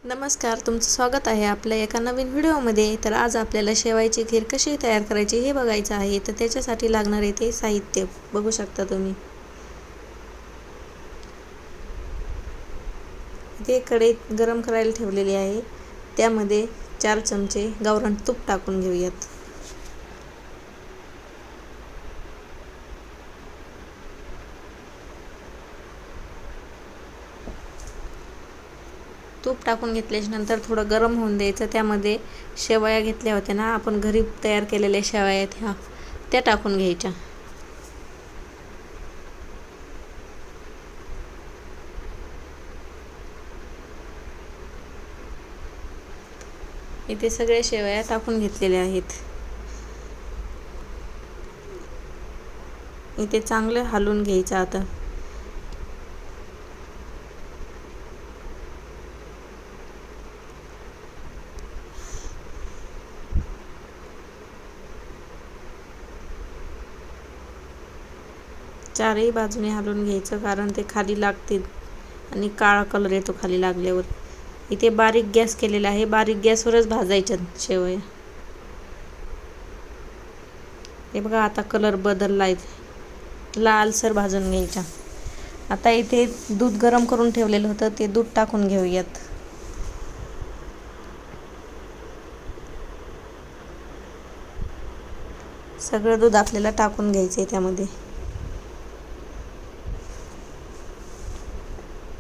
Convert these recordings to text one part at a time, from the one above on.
नमस्कार, तुमचं स्वागत आहे आपल्या एका नवीन व्हिडिओमध्ये. तर आज आपल्याला शेवयाची खीर कशी तयार करायची हे बघायचं आहे. तर त्याच्यासाठी लागणारे ते साहित्य बघू शकता तुम्ही. इथे कढई गरम करायला ठेवलेली आहे. त्यामध्ये 4 चमचे गावरान तूप टाकून घेऊयात. तूप टाकून घेतल्याच्या नंतर थोडं गरम होऊन द्यायचं. त्यामध्ये शेवया घेतल्या होत्या ना, आपण घरी तयार केलेल्या शेवया आहेत त्या टाकून घ्यायच्या. इथे सगळ्या शेवया टाकून घेतलेल्या आहेत. इथे चांगलं हलवून घ्यायचं. आता चारही बाजूने हलवून घ्यायचं, कारण ते खाली लागते आणि काळा कलर येतो खाली लागल्यावर. इथे बारीक गॅस केलेला आहे. बारीक गॅसवरच भाजायच्या शेवया. हे बघा, आता कलर बदललाय, लालसर भाजून घ्यायच्या. आता इथे दूध गरम करून ठेवलेलं होतं, ते दूध टाकून घेऊयात. सगळं दूध आपल्याला टाकून घ्यायचंय त्यामध्ये.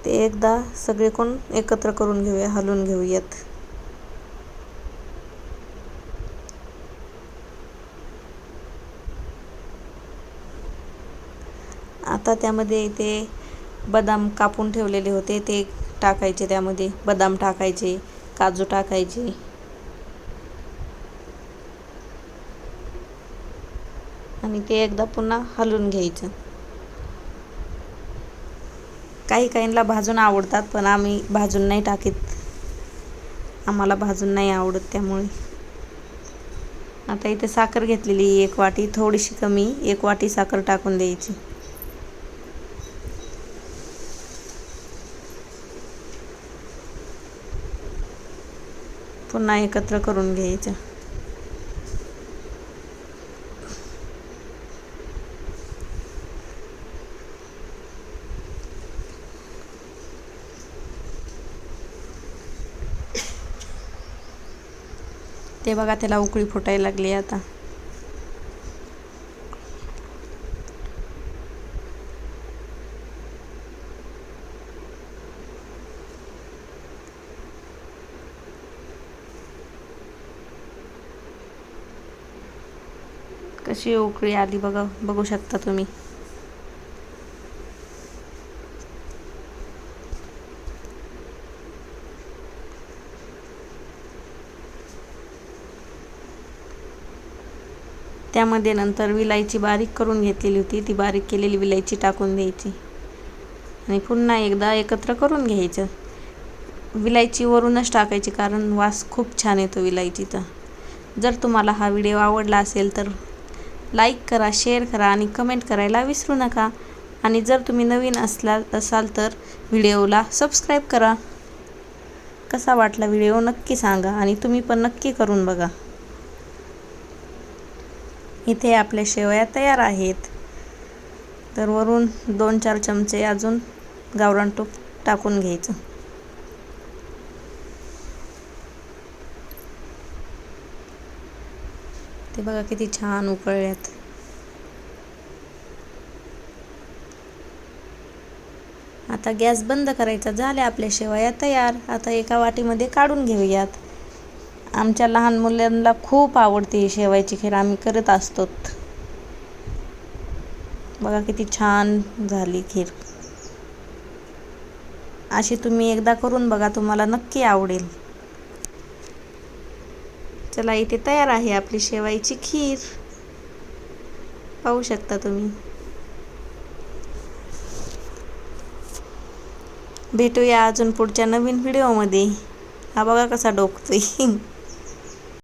ते एकदा सगळीकडून एकत्र करून घेऊया, हलवून घेऊयात. आता त्यामध्ये इथे बदाम कापून ठेवलेले होते ते टाकायचे. त्यामध्ये बदाम टाकायचे, काजू टाकायचे. आणि ते एकदा पुन्हा हलवून घ्यायचं. काही काहींना भाजून आवडतात, पण आम्ही भाजून नाही टाकीत. आम्हाला भाजून नाही आवडत, त्यामुळे. आता इथे साखर घेतलेली 1 वाटी, थोडीशी कमी 1 वाटी साखर टाकून द्यायची. पुन्हा एकत्र करून घ्यायचं. ते बघा, त्याला उकळी फुटायला लागली. आता कशी उकळी आली बघा, बघू शकता तुम्ही. त्यामध्ये नंतर विलायची बारीक करून घेतलेली होती, ती बारीक केलेली विलायची टाकून द्यायची आणि पुन्हा एकदा एकत्र करून घ्यायचं. विलायची वरूनच टाकायची, कारण वास खूप छान येतो विलायचीचा. जर तुम्हाला हा व्हिडिओ आवडला असेल तर लाईक करा, शेअर करा आणि कमेंट करायला विसरू नका. आणि जर तुम्ही नवीन असाल तर व्हिडिओला सबस्क्राईब करा. कसा वाटला व्हिडिओ नक्की सांगा आणि तुम्ही पण नक्की करून बघा. इथे आपल्या शेवया तयार आहेत. तर वरून 2-4 चमचे अजून गावरान तूप टाकून घ्यायचं. ते बघा किती छान उकळल्यात. आता गॅस बंद करायचा. झाल्या आपल्या शेवया तयार. आता एका वाटीमध्ये काढून घेऊयात. आमच्या लहान मुलांना खूप आवडते ही शेवयाची खीर, आम्ही करत असतो. बघा किती छान झाली खीर. अशी तुम्ही एकदा करून बघा, तुम्हाला नक्की आवडेल. चला, इथे तयार आहे आपली शेवयाची खीर, पाहू शकता तुम्ही. भेटूया अजून पुढच्या नवीन व्हिडिओमध्ये. हा बघा कसा डोकतोय.